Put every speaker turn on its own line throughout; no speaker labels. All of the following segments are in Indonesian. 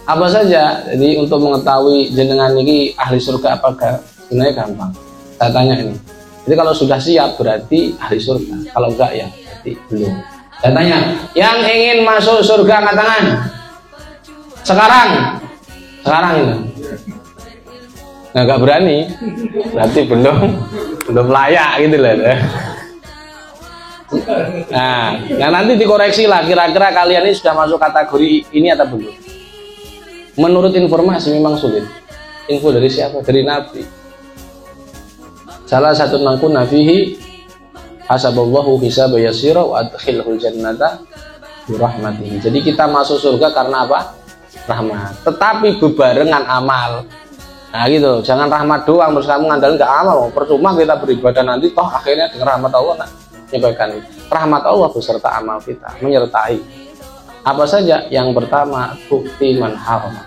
Apa saja? Jadi untuk mengetahui jenengan ini ahli surga apakah, sebenarnya gampang. Saya tanya ini. Jadi kalau sudah siap berarti ahli surga. Kalau enggak ya berarti belum. Saya tanya, yang ingin masuk surga angkat tangan. Sekarang ini. Nah, enggak berani. Berarti belum layak gitu loh. Nah, nanti dikoreksi lah kira-kira kalian ini sudah masuk kategori ini atau belum. Menurut informasi memang sulit. Info dari siapa? Dari Nabi. Salah satu nangku nafihi hasaballahu hisaba yasira wa adkhilhul jannata birahmatihi. Jadi kita masuk surga karena apa? Rahmat. Tetapi bebarengan amal. Nah gitu, jangan rahmat doang terus kamu ngandalin nggak amal. Percuma kita beribadah nanti toh akhirnya dengan rahmat Allah menyampaikan rahmat Allah beserta amal kita menyertai. Apa saja? Yang pertama, bukti man haram.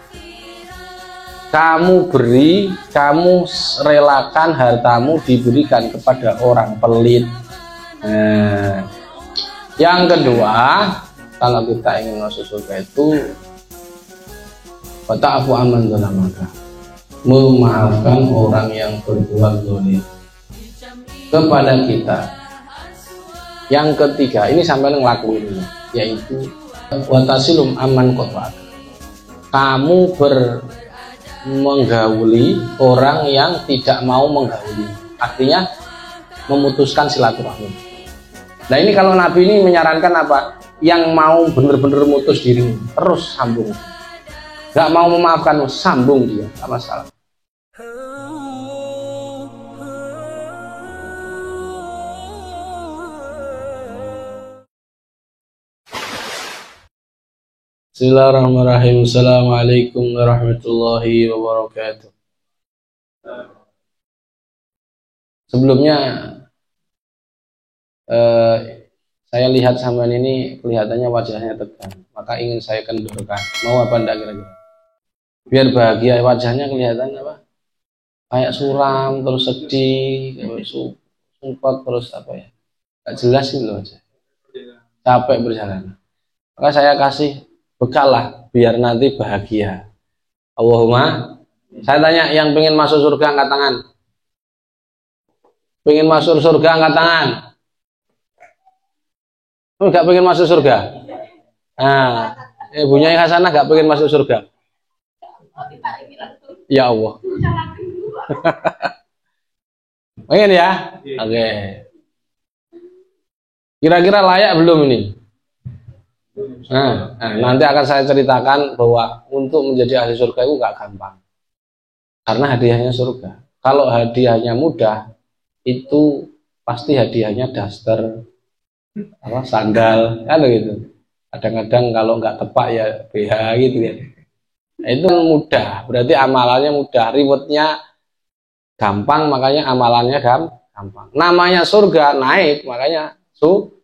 Kamu relakan hartamu diberikan kepada orang pelit. Nah, yang kedua, kalau kita ingin masuk surga itu ta'fu amman zalamaka, memaafkan orang yang berbuat zalim kepada kita. Yang ketiga, ini sampai ngelakuin, yaitu watasilum aman qata'ak. Kamu menggauli orang yang tidak mau menggauli, artinya memutuskan silaturahmi. Nah ini kalau Nabi ini menyarankan apa? Yang mau benar-benar mutus diri terus sambung, gak mau memaafkan sambung dia, gak masalah. Bismillahirrahmanirrahim. Assalamualaikum warahmatullahi wabarakatuh. Sebelumnya saya lihat sampean ini kelihatannya wajahnya tegang, maka ingin saya kendorkan. Mau apa enggak kira-kira? Biar bahagia, wajahnya kelihatan apa? Kayak suram, terus sedih, kayak sumpah, terus apa ya? Gak jelas sih loh wajah. Capek berjalan. Maka saya kasih bekal lah biar nanti bahagia. Allahumma. Saya tanya, yang pengen masuk surga angkat tangan. Pengen masuk surga angkat tangan. Enggak pengen masuk surga? Nah, ibunya Hasanah enggak pengen masuk surga? Ya Allah. Pengen ya? Oke. Kira-kira layak belum ini? Nah, nanti akan saya ceritakan bahwa untuk menjadi ahli surga itu gak gampang. Karena hadiahnya surga. Kalau hadiahnya mudah, itu pasti hadiahnya daster, sandal, kan gitu. Kadang-kadang kalau nggak tepak ya BH gitu ya. Nah, itu mudah, berarti amalannya mudah, rewardnya gampang, makanya amalannya gampang. Namanya surga naik, makanya sulit.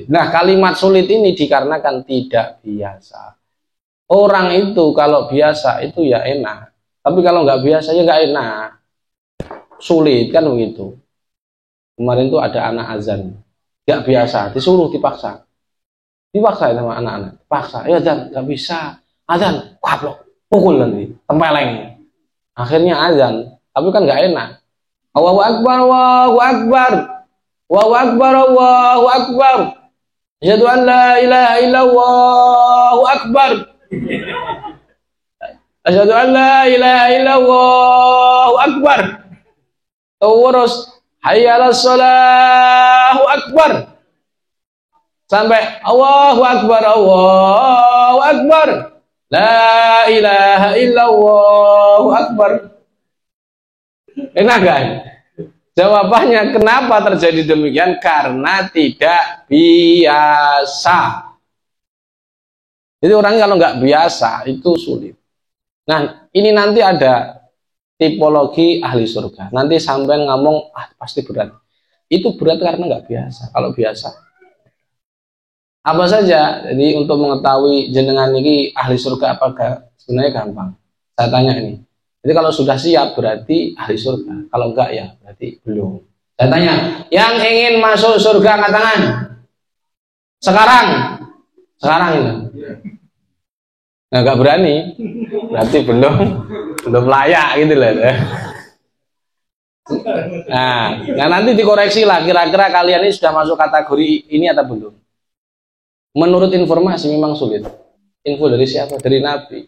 Nah, kalimat sulit ini dikarenakan tidak biasa. Orang itu kalau biasa itu ya enak, tapi kalau nggak biasa ya nggak enak, sulit kan begitu. Kemarin tuh ada anak azan, nggak biasa, disuruh dipaksa sama anak-anak, paksa, ya azan nggak bisa, azan, kaplok, pukul nanti, tempeleng. Akhirnya azan, tapi kan nggak enak. Allahu Akbar, Allahu Akbar, Allahu Akbar, Allahu Akbar. Asyhadu an la ilaha illallah, Allahu Akbar. Asyhadu an la ilaha illallah, Allahu Akbar. Terus hayya 'alas shalah, Allahu Akbar. Sampai Allahu Akbar, Allahu Akbar. La ilaha illallah, Allahu Akbar. Enak kan? Jawabannya kenapa terjadi demikian? Karena tidak biasa. Jadi orang kalau nggak biasa itu sulit. Nah, ini nanti ada tipologi ahli surga. Nanti sampai ngomong, pasti berat. Itu berat karena nggak biasa. Kalau biasa, apa saja? Jadi untuk mengetahui jenengan ini ahli surga apakah, sebenarnya gampang. Saya tanya ini. Jadi kalau sudah siap berarti ahli surga. Kalau enggak ya berarti belum. Saya tanya, yang ingin masuk surga angkat tangan. Sekarang ini. Nah, nggak berani, berarti belum layak gitu loh. Nah, nanti dikoreksi lah, kira-kira kalian ini sudah masuk kategori ini atau belum. Menurut informasi memang sulit. Info dari siapa? Dari Nabi.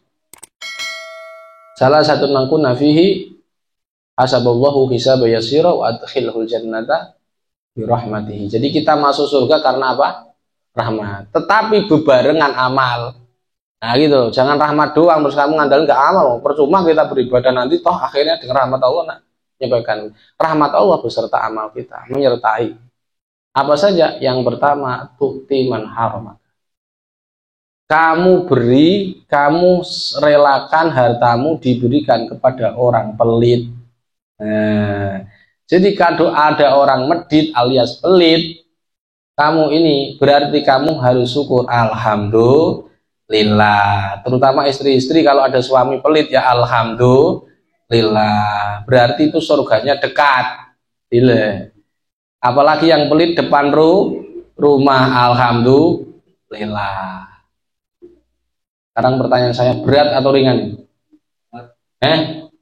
Salah satu nangkun nafihi hasaballahu hisaba yasira wa adkhilhul jannata birahmatihi. Jadi kita masuk surga karena apa? Rahmat. Tetapi bebarengan amal. Nah gitu, jangan rahmat doang terus kamu ngandalin ke amal. Percuma kita beribadah nanti toh akhirnya dengan rahmat Allah menyampaikan rahmat Allah beserta amal kita menyertai. Apa saja? Yang pertama, tu'ti man harama. Kamu beri, kamu relakan hartamu diberikan kepada orang pelit. Nah, jadi kalau ada orang medit alias pelit, kamu ini berarti kamu harus syukur. Alhamdulillah. Terutama istri-istri kalau ada suami pelit ya alhamdulillah. Berarti itu surganya dekat. Bila. Apalagi yang pelit depan rumah, alhamdulillah. Sekarang pertanyaan saya, berat atau ringan?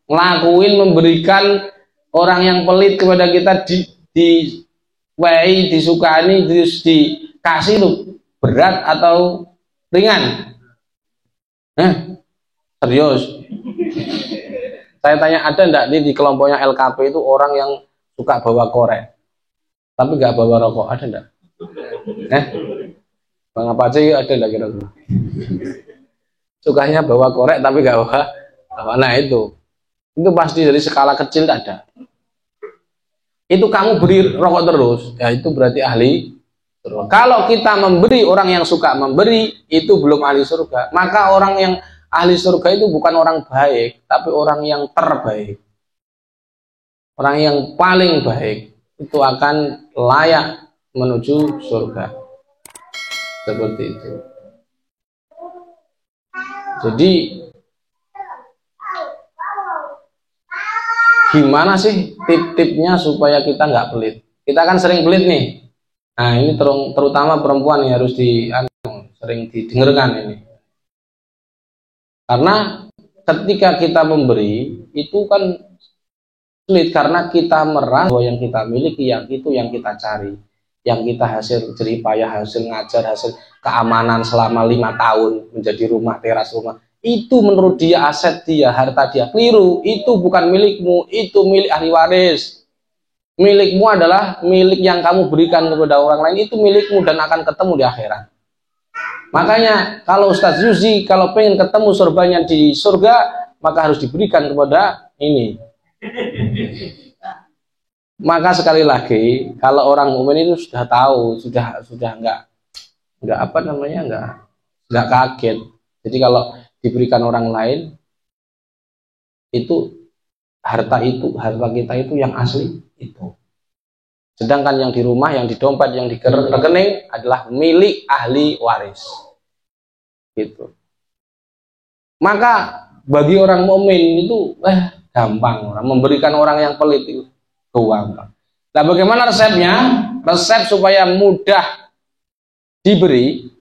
Ngelakuin memberikan orang yang pelit kepada kita disukani, dikasih itu berat atau ringan? Serius? Saya tanya, ada enggak di kelompoknya LKP itu orang yang suka bawa korek tapi nggak bawa rokok? Ada enggak? Bang apa aja ada enggak kira-kira? Sukanya bawa korek tapi nggak bawa. Nah itu pasti dari skala kecil ada. Itu kamu beri rokok terus, ya itu berarti ahli surga. Kalau kita memberi orang yang suka memberi, itu belum ahli surga. Maka orang yang ahli surga itu bukan orang baik, tapi orang yang terbaik. Orang yang paling baik itu akan layak menuju surga. Seperti itu. Jadi gimana sih tip-tipnya supaya kita nggak pelit? Kita kan sering pelit nih. Nah ini terutama perempuan yang harus sering didengarkan ini. Karena ketika kita memberi itu kan sulit karena kita merasa bahwa yang kita miliki yang itu yang kita cari, yang kita hasil jeripayah, hasil ngajar, hasil keamanan selama 5 tahun menjadi rumah, teras rumah, itu menurut dia aset dia, harta dia. Keliru, itu bukan milikmu, itu milik ahli waris. Milikmu adalah milik yang kamu berikan kepada orang lain, itu milikmu dan akan ketemu di akhirat. Makanya kalau Ustadz Yuzi kalau pengen ketemu surganya di surga, maka harus diberikan kepada ini. Maka sekali lagi, kalau orang mukmin itu sudah tahu, sudah nggak apa namanya, nggak kaget. Jadi kalau diberikan orang lain, itu harta kita itu yang asli itu. Sedangkan yang di rumah, yang di dompet, yang di rekening adalah milik ahli waris. Gitu. Maka bagi orang mukmin itu gampang memberikan orang yang pelit itu. Gampang. Nah, bagaimana resepnya? Resep supaya mudah diberi,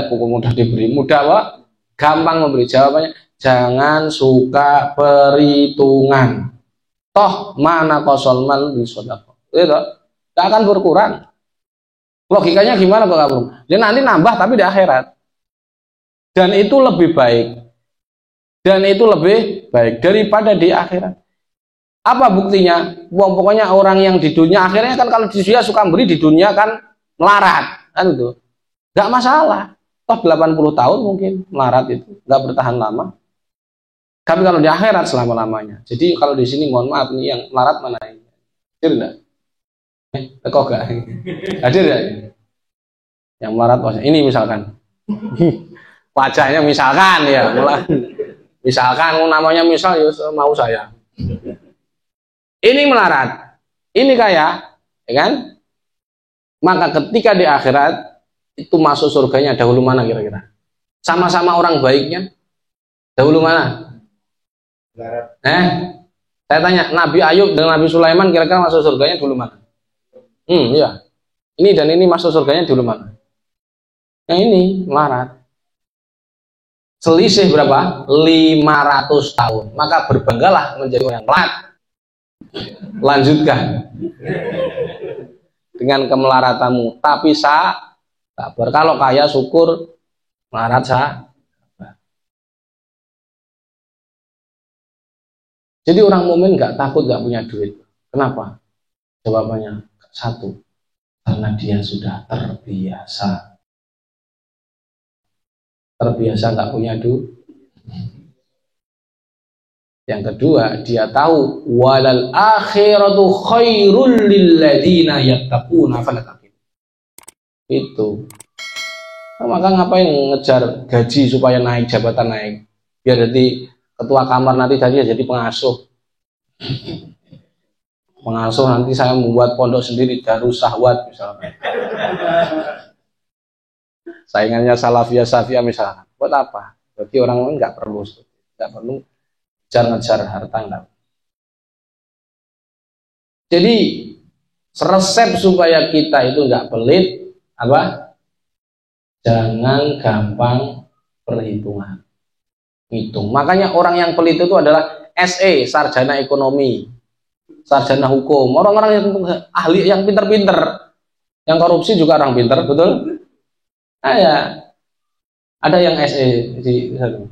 buku mudah diberi, mudah apa? Gampang memberi. Jawabannya, jangan suka perhitungan. Toh mana kosol mal di sodako. Itu tidak akan berkurang. Logikanya gimana kok kamu? Dia nanti nambah tapi di akhirat. Dan itu lebih baik. Dan itu lebih baik daripada di akhirat. Apa buktinya? Pokoknya orang yang di dunia akhirnya kan kalau di dunia suka beri, di dunia kan melarat, kan itu. Gak masalah. Toh 80 tahun mungkin melarat itu, gak bertahan lama. Tapi kalau di akhirat selama-lamanya. Jadi kalau di sini mohon maaf nih yang melarat mana ini? Hadir enggak? Kok gak? Hadir ya? Yang melarat ini misalkan. Wajahnya misalkan ya, misalkan namanya misal ya mau saya. Ini melarat, ini kaya, ya kan? Maka ketika di akhirat itu masuk surganya dahulu mana kira-kira? Sama-sama orang baiknya, dahulu mana? Saya tanya, Nabi Ayub dan Nabi Sulaiman kira-kira masuk surganya dulu mana? Ya. Ini dan ini masuk surganya dulu mana? Yang ini melarat. selisih berapa? 500 tahun. Maka berbanggalah menjadi orang yang telat. Lanjutkan dengan kemelaratanmu, tapi sabar. Kalau kaya syukur, melarat sabar. Jadi orang mukmin nggak takut nggak punya duit. Kenapa? Jawabannya satu, karena dia sudah terbiasa nggak punya duit. Yang kedua, dia tahu walal akhiratu khairul lil ladzina yattaquna fala taqin. Itu. Nah, maka ngapain ngejar gaji supaya naik, jabatan naik? Biar jadi ketua kamar, nanti jadi pengasuh. Pengasuh nanti saya membuat pondok sendiri, Darus Sahwat misalnya. Saingannya Salafiyah Safiyah misalnya. Buat apa? Bagi orang lain nggak perlu ngejar harta enggak. Jadi resep supaya kita itu enggak pelit apa? Jangan gampang perhitungan. Hitung. Makanya orang yang pelit itu adalah SE, sarjana ekonomi, sarjana hukum, orang-orang yang ahli, yang pinter-pinter. Yang korupsi juga orang pinter, betul? Nah, ya. Ada yang SE di sana.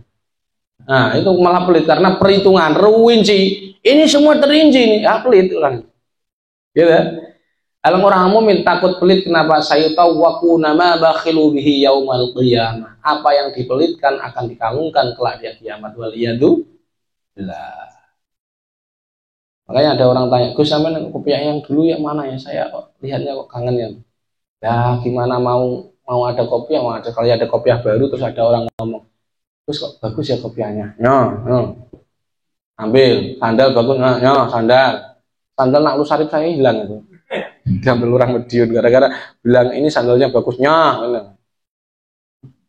Nah, itu malah pelit karena perhitungan rinci. Ini semua terinci nih, pelit orang. Gitu. Kalau orang mukmin takut pelit, kenapa? Saya tahu waku nama bakhilu bihi yaumal qiyamah. Apa yang dipelitkan akan dikalungkan kelak di kiamat. Waliyadu lah. Makanya ada orang tanya, Gus, sampean kopiah yang dulu yang mana ya? Saya lihatnya kok kangen ya. Ya gimana mau ada kopiah, mau ada kali ada kopiah baru terus ada orang ngomong, Gus kok bagus ya kopiahnya. Ambil sandal bagus, sandal nak lu sarip saya hilang itu. Diambil orang Medion gara-gara bilang ini sandalnya bagusnya.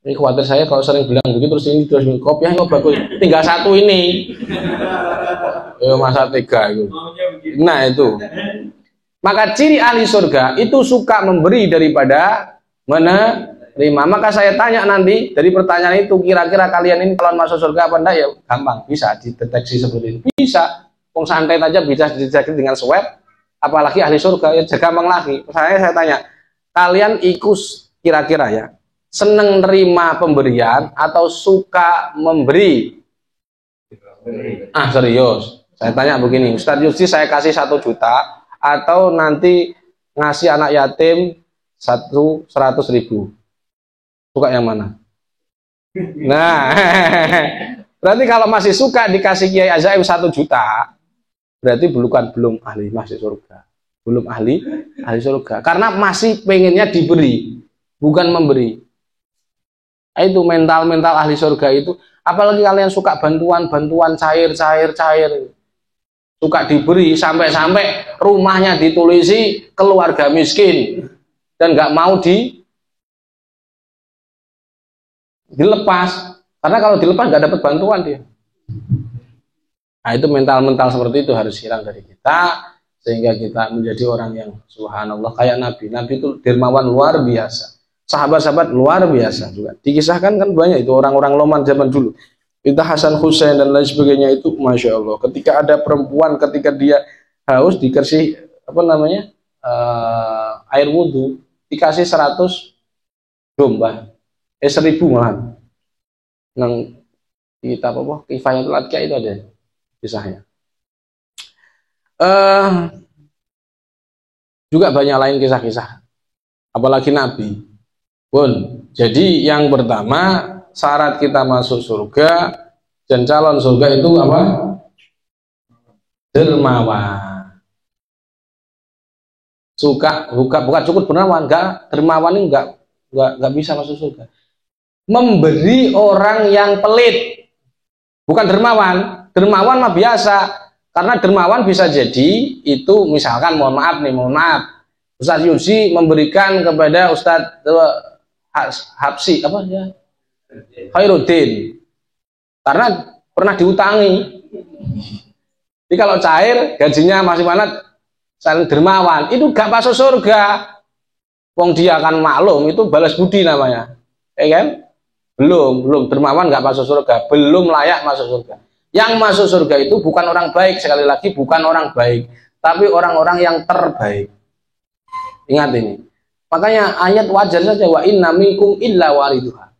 Ini khawatir saya kalau sering bilang begitu terus kopiahnya kok bagus, tinggal satu ini. Masa tiga itu. Nah itu. Maka ciri ahli surga itu suka memberi daripada menerima. Maka saya tanya nanti dari pertanyaan itu, kira-kira kalian ini kalau masuk surga apa enggak? Ya gampang, bisa dideteksi seperti ini. Bisa, santet aja bisa dideteksi dengan swab. Apalagi ahli surga, ya gampang lagi. Saya tanya, kalian ikut kira-kira ya, seneng nerima pemberian atau suka memberi? Serius. Saya tanya begini, Ustadz Yusti saya kasih 1 juta atau nanti ngasih anak yatim 100.000. Suka yang mana? Nah, berarti kalau masih suka dikasih Kiai Azaim 1 juta, berarti belum ahli masuk surga, belum ahli surga, karena masih pengennya diberi, bukan memberi. Itu mental ahli surga itu. Apalagi kalian suka bantuan cair, suka diberi sampai rumahnya ditulisi keluarga miskin dan nggak mau dilepas, karena kalau dilepas nggak dapat bantuan dia. Nah itu mental seperti itu harus hilang dari kita, sehingga kita menjadi orang yang subhanallah kayak Nabi itu dermawan luar biasa, sahabat-sahabat luar biasa juga dikisahkan kan banyak itu orang-orang Loman zaman dulu, itu Hasan Husain dan lain sebagainya itu masya Allah. Ketika ada perempuan ketika dia haus dikasih air wudhu dikasih 100 domba. 1000 malah. Nang kitab Kifayatul Atqiya itu ada kisahnya. Juga banyak lain kisah-kisah. Apalagi Nabi. Jadi yang pertama syarat kita masuk surga dan calon surga itu apa? Dermawan. Bukan cukup dermawan, dermawan ini enggak bisa masuk surga. Memberi orang yang pelit, bukan dermawan. Dermawan mah biasa, karena dermawan bisa jadi itu misalkan mohon maaf Ustadz Yusi memberikan kepada Ustadz Habsi Khairuddin karena pernah diutangi. Jadi kalau cair gajinya masih mana saling dermawan itu gak masuk surga. Wong dia akan maklum itu balas budi namanya, ya kan? belum dermawan nggak masuk surga, belum layak masuk surga. Yang masuk surga itu bukan orang baik, sekali lagi bukan orang baik, tapi orang-orang yang terbaik. Ingat ini. Makanya ayat wajar saja, wa inna minkum illa wariduha.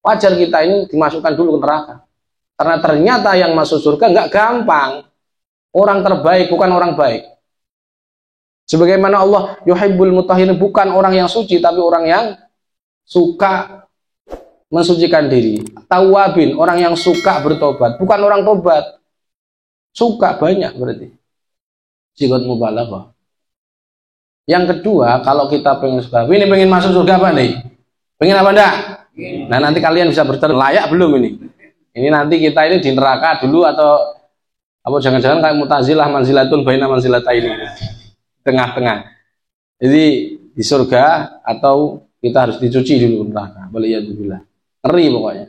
Wajar kita ini dimasukkan dulu ke neraka. Karena ternyata yang masuk surga nggak gampang. Orang terbaik bukan orang baik. Sebagaimana Allah yuhibbul mutahhirin, bukan orang yang suci tapi orang yang suka mensucikan diri. Tawabin, orang yang suka bertobat, bukan orang tobat. Suka banyak berarti. Sigot mubalaghah. Yang kedua, kalau kita pengen surga, ini pengen masuk surga apa nih? Pengen apa enggak? Nah, nanti kalian bisa bertanya, layak belum ini? Ini nanti kita ini di neraka dulu atau apa jangan-jangan kayak Mu'tazilah manzilatun baina manzilataini. Tengah-tengah. Jadi di surga atau kita harus dicuci dulu neraka. Waliyadzubillah. Ngeri pokoknya.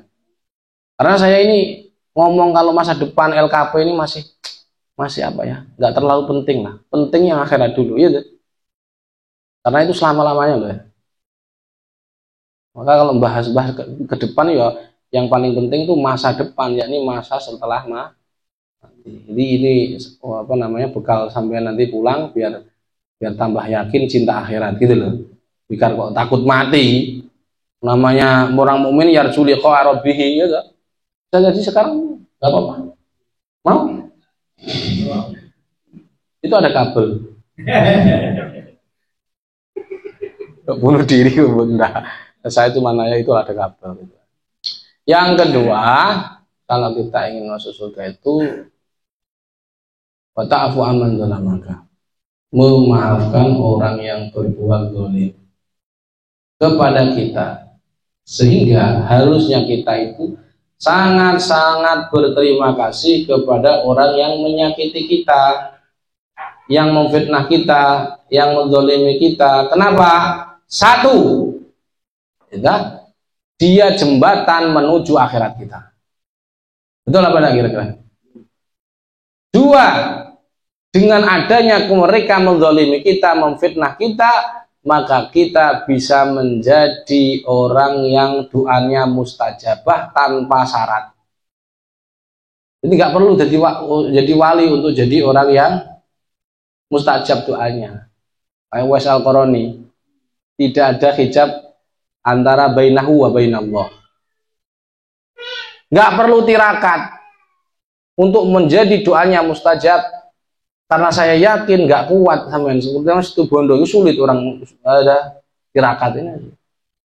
Karena saya ini ngomong kalau masa depan LKP ini masih apa ya? Nggak terlalu penting lah. Penting yang akhirat dulu, ya. Karena itu selama-lamanya loh ya. Maka kalau bahas-bahas ke depan ya, yang paling penting itu masa depan, yakni masa setelah mati. Jadi ini apa namanya bekal sampai nanti pulang biar tambah yakin cinta akhirat gitu loh. Biar kok takut mati. Namanya orang mukmin yarju liqa rabbih ya enggak. Jadi sekarang enggak apa-apa. Mau? Itu ada kabel. Bunuh diri bunda. Saya cuma nanya itu ada kabel. Yang kedua, kalau kita ingin masuk surga itu wa ta'fu amman zalamaka. Memaafkan orang yang berbuat zalim kepada kita, sehingga harusnya kita itu sangat-sangat berterima kasih kepada orang yang menyakiti kita, yang memfitnah kita, yang menzalimi kita. Kenapa? Satu, dia jembatan menuju akhirat kita. Betul apa enggak kira-kira? Dua, dengan adanya mereka menzalimi kita, memfitnah kita, maka kita bisa menjadi orang yang doanya mustajabah tanpa syarat. Jadi nggak perlu jadi wali untuk jadi orang yang mustajab doanya. Kayak Uwais Al-Qarani, tidak ada hijab antara bainahu wa bainallah. Nggak perlu tirakat untuk menjadi doanya mustajab. Karena saya yakin nggak kuat sampean seperti Situ Bondo itu sulit orang ada tirakat ini.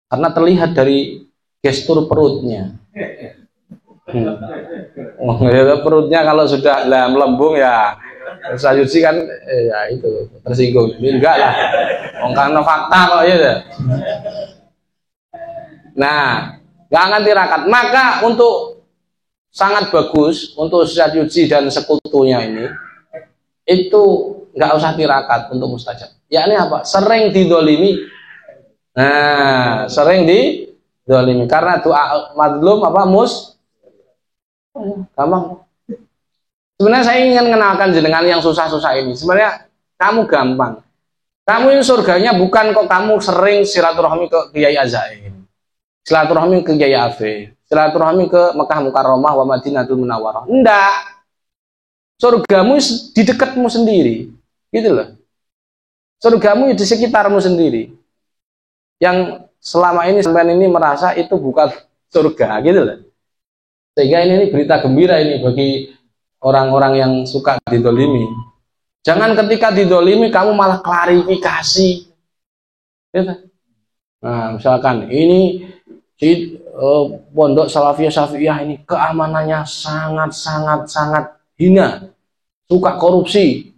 Karena terlihat dari gestur perutnya. Perutnya kalau sudah melembung ya sayuci kan ya itu tersinggung. Ini enggak lah. Karena fakta kok ya. Nah, nggak akan tirakat. Maka untuk sangat bagus untuk sayuci dan sekutunya ini itu nggak usah tirakat untuk mustajab. Ya ini apa? Sering didolimi. Nah, sering didolimi karena doa madlum apa gampang. Sebenarnya saya ingin kenalkan jenengan yang susah-susah ini. Sebenarnya kamu gampang. Kamu ini surganya bukan kok kamu sering silaturahmi ke Kiai Azain, silaturahmi ke Kiai Afe, silaturahmi ke Mekah Mukarramah wa Madinatul Munawwarah. Enggak. Surgamu di dekatmu sendiri, gitu loh. Surgamu di sekitarmu sendiri. Yang selama ini sampean ini merasa itu bukan surga, gitu loh. Sehingga ini berita gembira ini bagi orang-orang yang suka didolimi. Jangan ketika didolimi kamu malah klarifikasi. Gitu. Nah, misalkan ini pondok Salafiyah Syafi'iyah ini keamanannya sangat hina, suka korupsi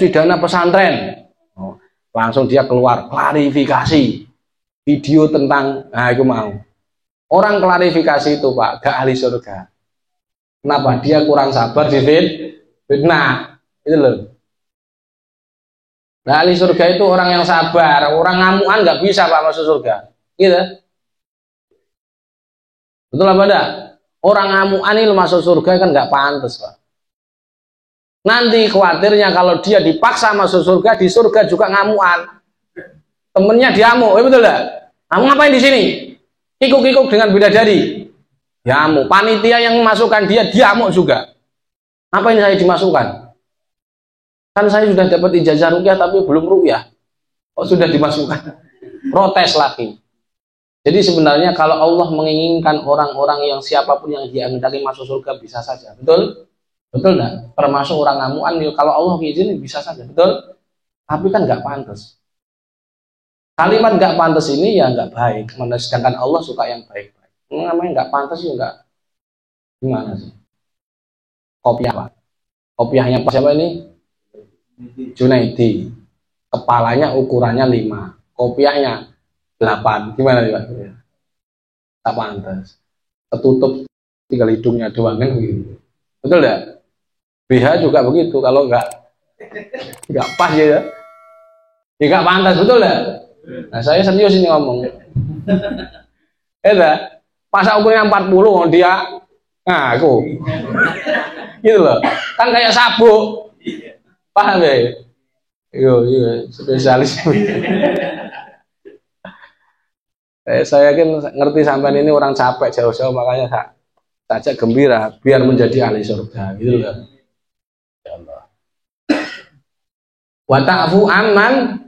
dana pesantren. Langsung dia keluar klarifikasi video tentang, nah itu mau. Orang klarifikasi itu Pak, gak ahli surga. Kenapa? Dia kurang sabar di fitnah. Itu loh. Nah, ahli surga itu orang yang sabar, orang ngamuan gak bisa Pak masuk surga. Gitu. Betul apa enggak? Orang ngamuan ini masuk surga kan nggak pantas Pak. Nanti khawatirnya kalau dia dipaksa masuk surga, di surga juga ngamuan. Temennya diamuk, betul nggak? Kamu ngapain di sini? kikuk-kikuk dengan bidadari, diamuk. Panitia yang memasukkan dia diamuk juga. Apa ini saya dimasukkan? Kan saya sudah dapat ijazah ruqyah tapi belum ruqyah. Kok sudah dimasukkan? Protes lagi. Jadi sebenarnya kalau Allah menginginkan orang-orang yang siapapun yang dia hendaki masuk surga bisa saja. Betul? Betul enggak? Termasuk orang ngamuan, kalau Allah izin bisa saja. Betul? Tapi kan nggak pantas. Kalimat nggak pantas ini ya nggak baik. Sedangkan Allah suka yang baik-baik. Namanya nggak pantas ya nggak. Gimana sih? Kopiah apa? Kopiahnya siapa ini? Junaidi. Kepalanya ukurannya 5. Kopiahnya 8. Gimana Pak? Tak pantas. Ketutup tinggal hidungnya doang kan begitu. Betul enggak? BH juga begitu. Kalau nggak pas ya. Ya nggak pantas, betul enggak? Nah, saya serius ini ngomong. Masa ukurnya 40 dia ngaku. Gitu loh. Kan kayak sabuk. Paham ya? Iya, spesialis. Saya yakin ngerti sampean ini orang capek jauh-jauh, makanya saja gembira biar menjadi ahli surga gitu loh. Ya Allah. Wa ta'fu amman.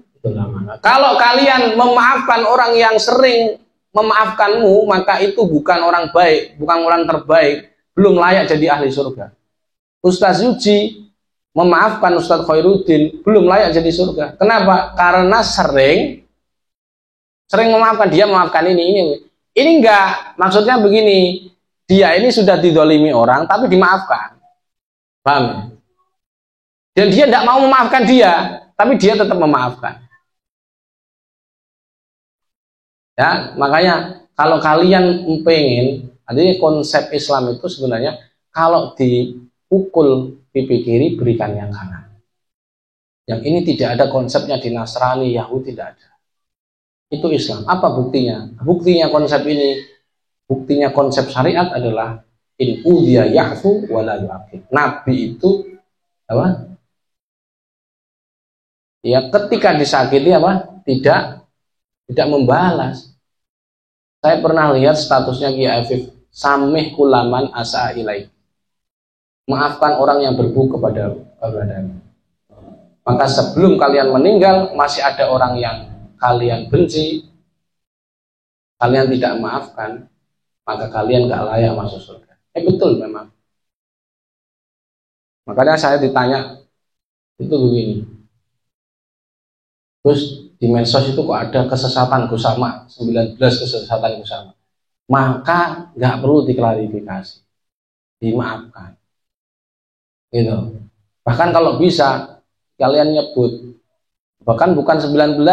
Kalau kalian memaafkan orang yang sering memaafkanmu, maka itu bukan orang baik, bukan orang terbaik, belum layak jadi ahli surga. Ustaz Yuji memaafkan Ustaz Khairuddin, belum layak jadi surga. Kenapa? Karena sering memaafkan, dia memaafkan ini. Ini enggak, maksudnya begini, dia ini sudah didolimi orang tapi dimaafkan. Paham? Dan dia tidak mau memaafkan dia, tapi dia tetap memaafkan. Ya, makanya kalau kalian pengen, artinya konsep Islam itu sebenarnya kalau dipukul pipi kiri berikan yang kanan. Yang ini tidak ada konsepnya di Nasrani, Yahudi tidak ada. Itu Islam. Apa buktinya? Buktinya konsep ini, buktinya konsep syariat adalah in udhiya ya'fu wa la yu'aqib. Nabi itu apa? Ya, ketika disakiti apa? Tidak membalas. Saya pernah lihat statusnya Kiai Afif, samih kulaman asa ilaik. Maafkan orang yang berbuat kepadamu. Maka sebelum kalian meninggal masih ada orang yang kalian benci, kalian tidak maafkan, maka kalian gak layak masuk surga. Betul memang. Makanya saya ditanya itu begini, terus di medsos itu kok ada kesesatan Gusama, 19 kesesatan Gusama, maka nggak perlu diklarifikasi, dimaafkan gitu. Bahkan kalau bisa kalian nyebut, bahkan bukan 19,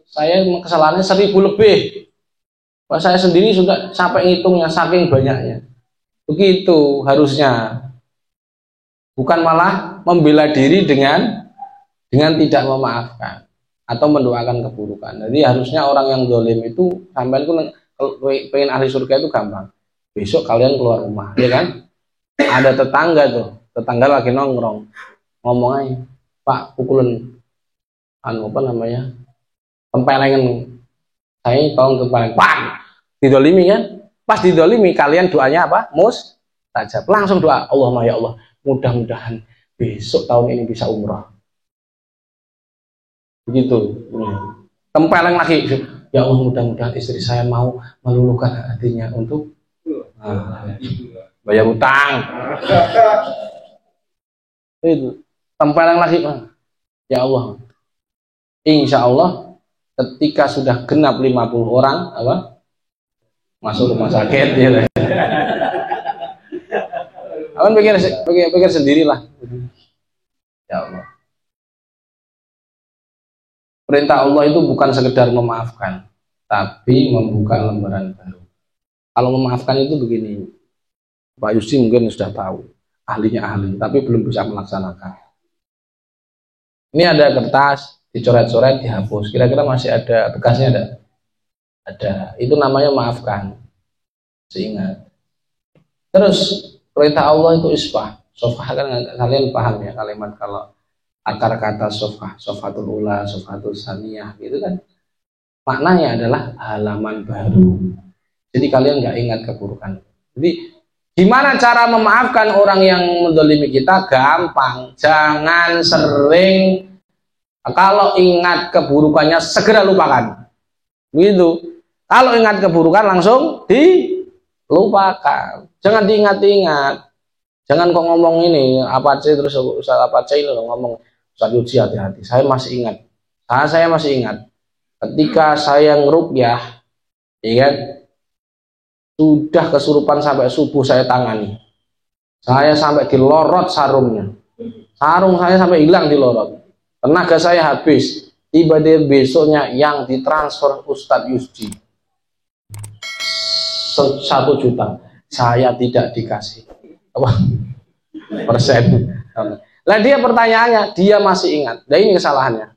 saya kesalahannya 1000 lebih. Saya sendiri sudah sampai ngitungnya saking banyaknya. Begitu harusnya, bukan malah membela diri dengan tidak memaafkan atau mendoakan keburukan. Jadi harusnya orang yang zalim itu, sampai itu kalau pengen ahli surga itu gampang. Besok kalian keluar rumah, ya kan? Ada tetangga lagi nongkrong, ngomong aja, Pak, pukulan apa namanya? Tempelengan. Saya tolong tempeleng. Pak, didolimi kan? Pas didolimi kalian doanya apa? Mustajab. Langsung doa, Allahumma ya Allah, mudah-mudahan besok tahun ini bisa umrah. Begitu. Tempeleng lagi, ya Allah mudah-mudahan istri saya mau meluluhkan hatinya untuk bayar utang. Itu tempeleng lagi, ya Allah, insya Allah ketika sudah genap 50 orang apa masuk rumah sakit ya. Akan pikir sendirilah. Ya Allah. Perintah Allah itu bukan sekedar memaafkan, tapi membuka lembaran baru. Kalau memaafkan itu begini, Pak Yusi mungkin sudah tahu, ahlinya ahli, tapi belum bisa melaksanakan. Ini ada kertas, dicoret-coret, dihapus. Kira-kira masih ada bekasnya ada? Ada. Itu namanya maafkan. Seingat. Terus perintah Allah itu isfah. Sofah kan kalian paham ya kalimat kalau akar kata sofah, sofatul ula, sofatul saniyah gitu kan, maknanya adalah halaman baru. Jadi kalian nggak ingat keburukan. Jadi gimana cara memaafkan orang yang mendolimi kita? Gampang. Jangan sering, kalau ingat keburukannya segera lupakan. Gitu. Kalau ingat keburukan langsung dilupakan. Jangan diingat-ingat. Jangan kok ngomong ini apa sih, terus Ustaz apa sih ngomong Ustaz Yuji hati-hati. Saya masih ingat. Saya masih ingat ketika saya ngeruqyah, ya kan? Sudah kesurupan sampai subuh saya tangani. Saya sampai dilorot sarungnya. Sarung saya sampai hilang dilorot. Tenaga saya habis. Tiba-tiba besoknya yang ditransfer Ustadz Yusdi 1 juta. Saya tidak dikasih apa persen. Lah dia pertanyaannya, dia masih ingat. Nah ini kesalahannya.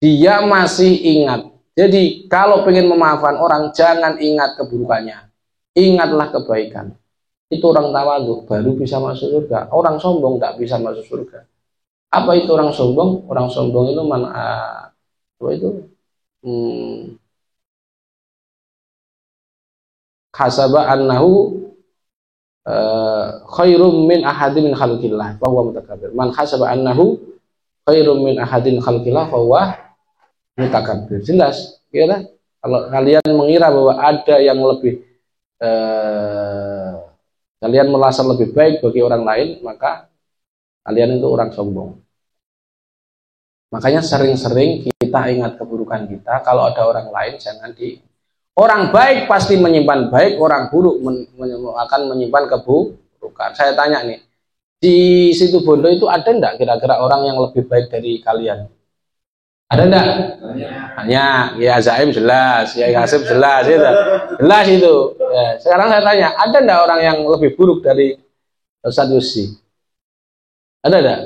Dia masih ingat. Jadi kalau pengen memaafkan orang, jangan ingat keburukannya, ingatlah kebaikan. Itu orang tawadhu baru bisa masuk surga. Orang sombong tidak bisa masuk surga. Apa itu orang sombong? Orang sombong itu apa itu? Hasaba annahu khairum min ahadin min khalqillah fa huwa mutakabbir. Man hasaba annahu khairum min ahadin khalqillah fa huwa mutakabbir. Jelas, ya. Kalau kalian mengira bahwa ada yang lebih kalian merasa lebih baik bagi orang lain, maka kalian itu orang sombong. Makanya sering-sering kita ingat keburukan kita. Kalau ada orang lain jangan orang baik pasti menyimpan baik, orang buruk akan menyimpan keburukan. Saya tanya nih, di Situbondo itu ada enggak kira-kira orang yang lebih baik dari kalian? Ada enggak? Banyak. Ya Zaim jelas, ya Kasib jelas itu. Jelas itu. Ya, sekarang saya tanya, ada enggak orang yang lebih buruk dari Ustadz Yusi? Ada enggak?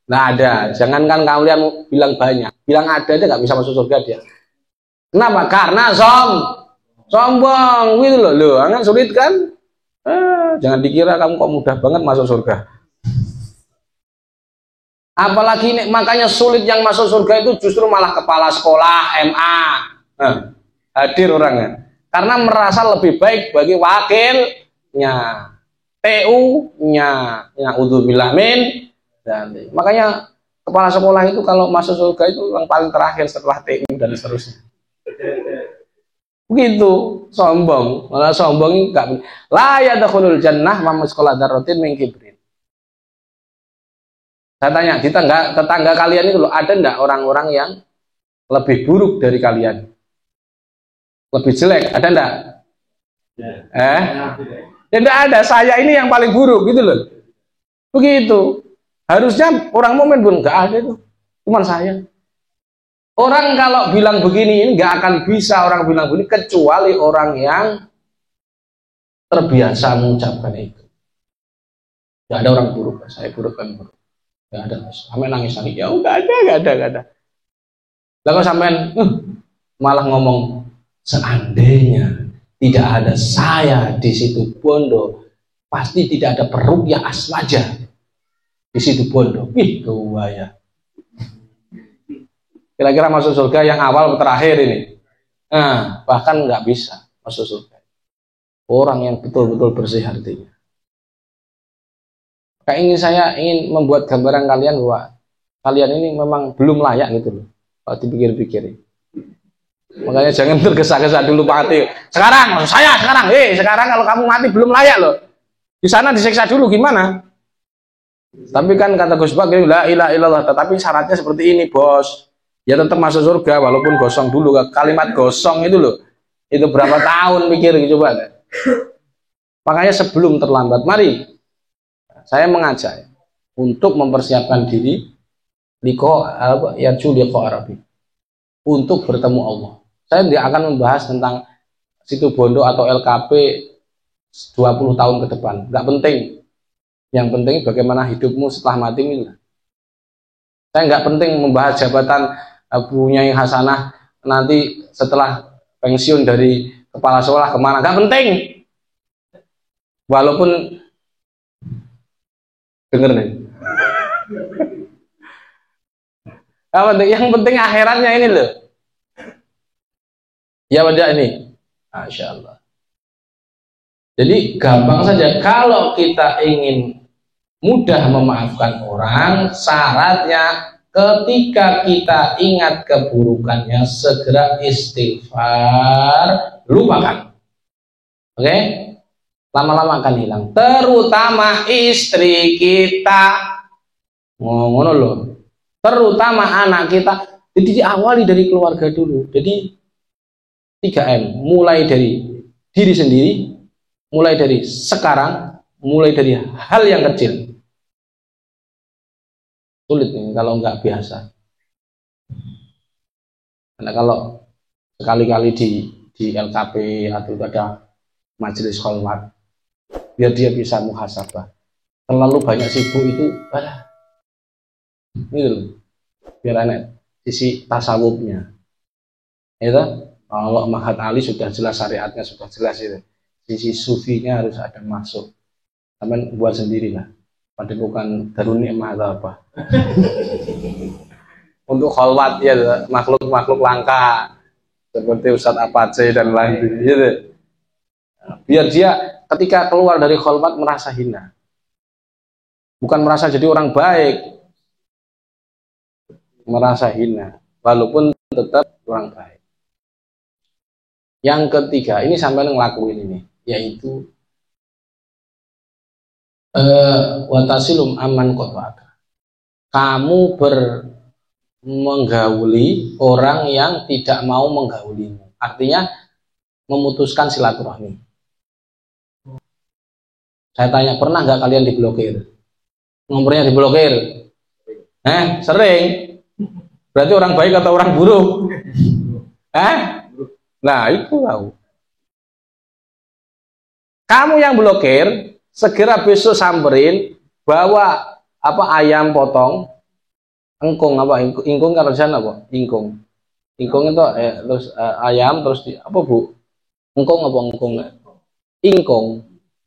Nah ada. Jangankan kalian bilang banyak, bilang ada aja nggak bisa masuk surga dia. Kenapa? Karena sombong gitu loh. Kan sulit kan? Jangan dikira kamu kok mudah banget masuk surga. Apalagi ini, makanya sulit yang masuk surga itu justru malah kepala sekolah, MA. Hadir orangnya. Karena merasa lebih baik bagi wakilnya, TU-nya, naudzubillah min. Dan makanya kepala sekolah itu kalau masuk surga itu yang paling terakhir setelah TU dan seterusnya. Begitu, sombong. Malah sombong ini enggak. La yadkhulul jannah man misqala dzarratin min kibrin. Saya tanya, di tetangga kalian itu loh, ada enggak orang-orang yang lebih buruk dari kalian? Lebih jelek, ada enggak? Ya enggak ada, saya ini yang paling buruk gitu loh. Begitu. Harusnya orang mukmin pun enggak ada itu. Cuman saya. Orang kalau bilang begini ini enggak akan bisa orang bilang begini kecuali orang yang terbiasa mengucapkan itu. Enggak ada orang buruk, saya buruk kan buruk. Enggak ada. Sampai nangis-nangis, ya enggak ada. Lalu sampean malah ngomong, seandainya tidak ada saya di Situbondo, pasti tidak ada peruqyah aswaja di Situbondo. Ih, ya. Kira-kira masuk surga yang awal atau terakhir ini? Bahkan nggak bisa masuk surga. Orang yang betul-betul bersih hatinya. Saya ingin membuat gambaran kalian bahwa kalian ini memang belum layak gitu loh. Kalau dipikir-pikir. Makanya jangan tergesa-gesa dulu Pak Ati. Sekarang maksud saya sekarang kalau kamu mati belum layak loh. Di sana disiksa dulu gimana? Tapi kan kata Gus Bak, la ilaha illallah, tetapi syaratnya seperti ini, Bos. Ya tetap masuk surga walaupun gosong dulu. Kalimat gosong itu loh. Itu berapa tahun mikir coba. Makanya sebelum terlambat, mari saya mengajak untuk mempersiapkan diri Arabi untuk bertemu Allah. Saya tidak akan membahas tentang Situbondo atau LKP 20 tahun ke depan. Nggak penting. Yang penting bagaimana hidupmu setelah mati ini. Saya nggak penting membahas jabatan Abu Nyai Hasanah nanti setelah pensiun dari kepala sekolah kemana. Nggak penting. Walaupun denger nih. Yang penting akhiratnya ini loh. Ya tidak ini? Masya Allah. Jadi gampang saja. Kalau kita ingin mudah memaafkan orang, syaratnya ketika kita ingat keburukannya segera istighfar, lupakan. Oke? Lama-lama akan hilang. Terutama istri kita. Ngono loh. Terutama anak kita. Jadi diawali dari keluarga dulu. Jadi 3M, mulai dari diri sendiri, mulai dari sekarang, mulai dari hal yang kecil. Sulit nih kalau nggak biasa. Karena kalau sekali-kali di LKP atau ada majelis kholwat, biar dia bisa muhasabah. Terlalu banyak sibuk itu, gitu loh. Biar enak sisi tasawufnya. Itu kalau Mahat Ali sudah jelas syariatnya, sudah jelas itu. Sisi sufinya harus ada masuk. Tapi buat sendiri lah. Padahal bukan Darun Nikmah atau apa. Untuk kholwat ya makhluk-makhluk langka seperti Ustadz Apache dan lain gitu. Biar dia ketika keluar dari kholwat merasa hina. Bukan merasa jadi orang baik. Merasa hina. Walaupun tetap orang baik. Yang ketiga, ini sampai ngelakuin ini, yaitu watasilum aman qata'aka. Kamu menggauli orang yang tidak mau menggaulimu. Artinya memutuskan silaturahmi. Saya tanya, pernah nggak kalian diblokir? Nomornya diblokir? Sering. Berarti orang baik atau orang buruk? Nah itu tahu. Kamu yang blokir, segera besok samperin, bawa apa ayam potong, engkong apa ingkung karena apa ingkung itu terus ayam terus di, apa bu engkong apa engkong ingkong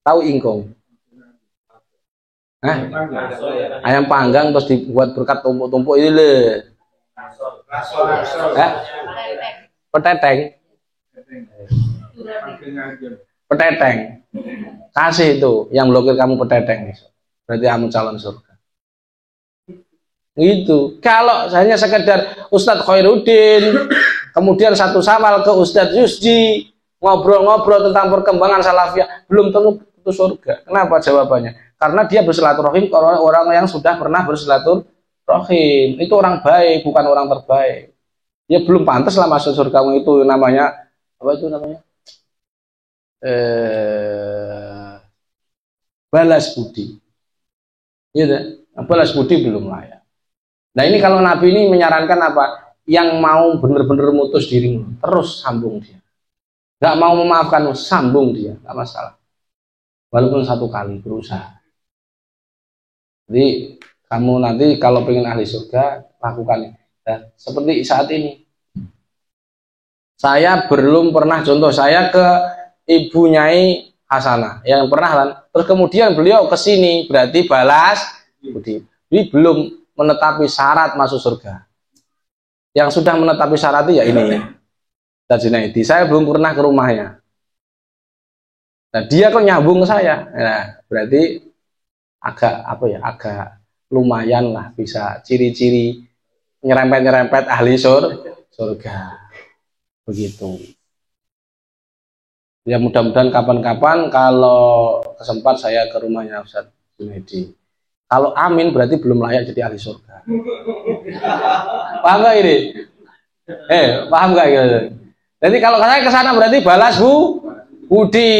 tahu ingkong ayam panggang terus dibuat berkat tumpuk-tumpuk ini le peteteng kasih itu yang blokir kamu peteteng berarti kamu calon surga. Gitu. Kalau hanya sekedar Ustadz Khairuddin, kemudian satu sawal ke Ustadz Yusji, ngobrol-ngobrol tentang perkembangan salafiyah, belum tentu itu surga. Kenapa jawabannya? Karena dia bersilaturahim ke orang yang sudah pernah bersilaturahim. Itu orang baik, bukan orang terbaik. Ya belum pantas lah masuk surga itu namanya apa itu namanya? Balas budi. Gitu. Balas budi belum layak. Nah ini kalau Nabi ini menyarankan apa? Yang mau benar-benar mutus dirimu, terus sambung dia. Gak mau memaafkanmu, sambung dia, gak masalah. Walaupun satu kali berusaha. Jadi kamu nanti kalau pengen ahli surga, lakukan ini. Nah, seperti saat ini. Saya belum pernah, contoh saya ke Ibu Nyai Hasanah, yang pernah kan. Terus kemudian beliau ke sini, berarti balas budi. Jadi belum menetapi syarat masuk surga. Yang sudah menetapi syarat itu ya ini. Junaidi. Saya belum pernah ke rumahnya. Nah, dia kok nyambung ke saya. Nah, berarti agak apa ya? Agak lumayan lah bisa ciri-ciri nyerempet-nyerempet ahli surga. Begitu. Ya mudah-mudahan kapan-kapan kalau kesempat saya ke rumahnya Ustadz Junaidi. Kalau amin berarti belum layak jadi ahli surga. Paham gak ini? Paham gak gitu? Jadi kalau saya ke sana berarti balas budi.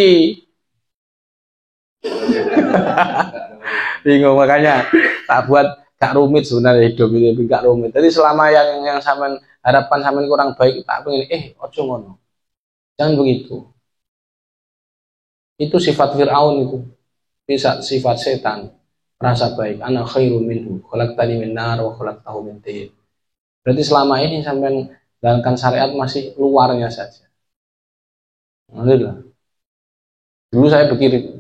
Bingung makanya tak buat gak rumit sebenarnya hidup ini gak rumit. Jadi selama yang sampean harapan sampean kurang baik tak pengen ojo ngono. Jangan begitu. Itu sifat Fir'aun itu. Bisa sifat setan. Rasa baik, ana khairu minhu, khalaqtani min nar wa khalaqtahu min tin. Berarti selama ini sampai menjalankan syariat masih luarnya saja. Alhamdulillah. Dulu saya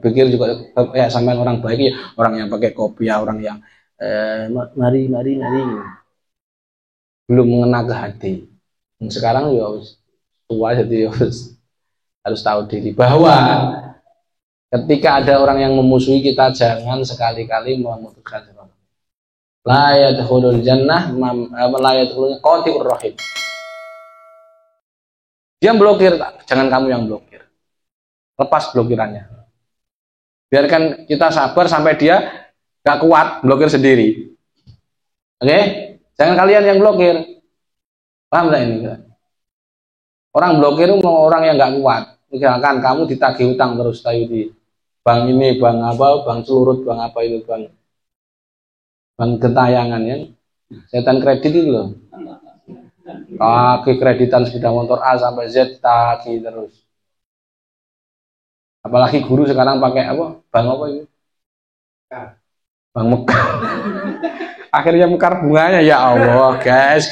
pikir juga ya sampai orang baik ya, orang yang pakai kopiah, orang yang mari. Belum mengena ke hati. Sekarang ya tua, jadi harus tahu diri bahwa ketika ada orang yang memusuhi kita, jangan sekali-kali memutuskan silaturahmi. La yadkhulul jannah la yadkhulul qati'ur rahim. Dia blokir, jangan kamu yang blokir. Lepas blokirannya. Biarkan kita sabar sampai dia gak kuat, blokir sendiri. Oke? Jangan kalian yang blokir. Paham tak ini? Orang blokir itu orang yang gak kuat. Misalkan kamu ditagih utang terus tahu di bank ini, bank apa, bank Celurut, bank apa itu, bank Gentayangan ya. Setan kredit itu loh. Tagih kreditan sepeda motor A sampai Z, tagih terus. Apalagi guru sekarang pakai apa? Bank apa itu? Bank Mekar. Akhirnya mekar bunganya, ya Allah, guys.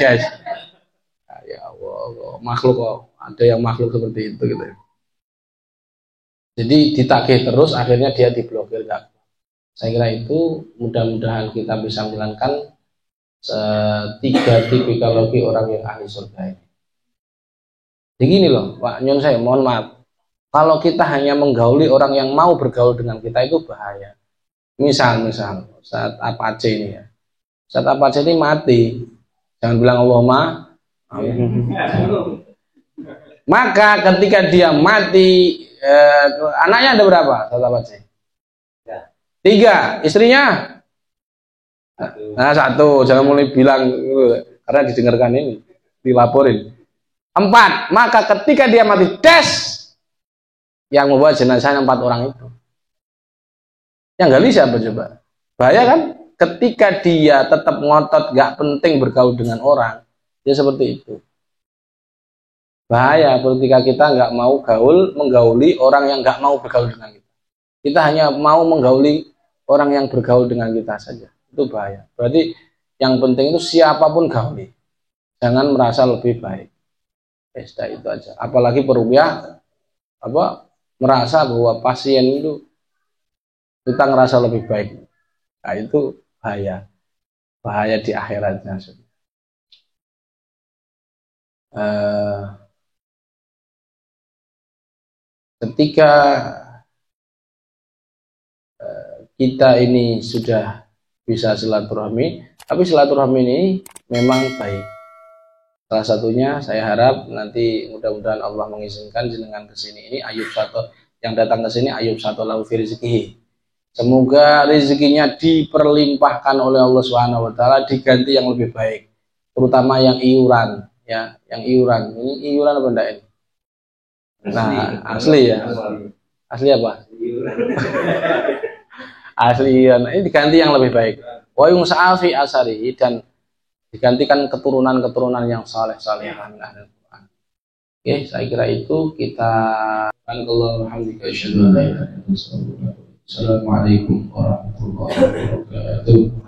Ya Allah, makhluk kok. Ada yang makhluk seperti itu gitu. Jadi ditagih terus, akhirnya dia diblokir. Saya kira itu mudah-mudahan kita bisa menjalankan 3 tipikologi orang yang ahli surga ini. Jadi gini loh, Pak Nyon, saya mohon maaf. Kalau kita hanya menggauli orang yang mau bergaul dengan kita itu bahaya. Misal saat Apache ini ya. Saat Apache ini mati. Jangan bilang Allahumma amin. Maka ketika dia mati, anaknya ada berapa? Saat Apache? 3, istrinya? Nah, 1, jangan mulai bilang karena didengarkan ini, dilaporin. 4, maka ketika dia mati, yang membawa jenazahnya 4 orang itu. Yang gali siapa coba? Bahaya kan? Ketika dia tetap ngotot, gak penting bergaul dengan orang, dia seperti itu. Bahaya ketika kita nggak mau menggauli orang yang nggak mau bergaul dengan kita. Kita hanya mau menggauli orang yang bergaul dengan kita saja. Itu bahaya. Berarti yang penting itu siapapun gauli. Jangan merasa lebih baik. Itu aja. Apalagi peruqyah merasa bahwa pasien itu kita ngerasa lebih baik. Nah, itu bahaya. Bahaya di akhiratnya. Ketika kita ini sudah bisa silaturahmi, tapi silaturahmi ini memang baik. Salah satunya saya harap nanti mudah-mudahan Allah mengizinkan jenengan kesini ini Ayub Sato yang datang ke sini Ayub Sato lahu fi rizqihi. Semoga rezekinya diperlimpahkan oleh Allah Subhanahu wa taala, diganti yang lebih baik, terutama yang iuran ya, yang iuran. Ini iuran apa enggak ini? Nah, asli ya. Asli apa? Asli iuran. Ini diganti yang lebih baik. Wa yungsa'al fi asarihi, dan digantikan keturunan-keturunan yang saleh-saleh amin ahli Quran. Oke, saya kira itu kita Assalamualaikum warahmatullahi wabarakatuh.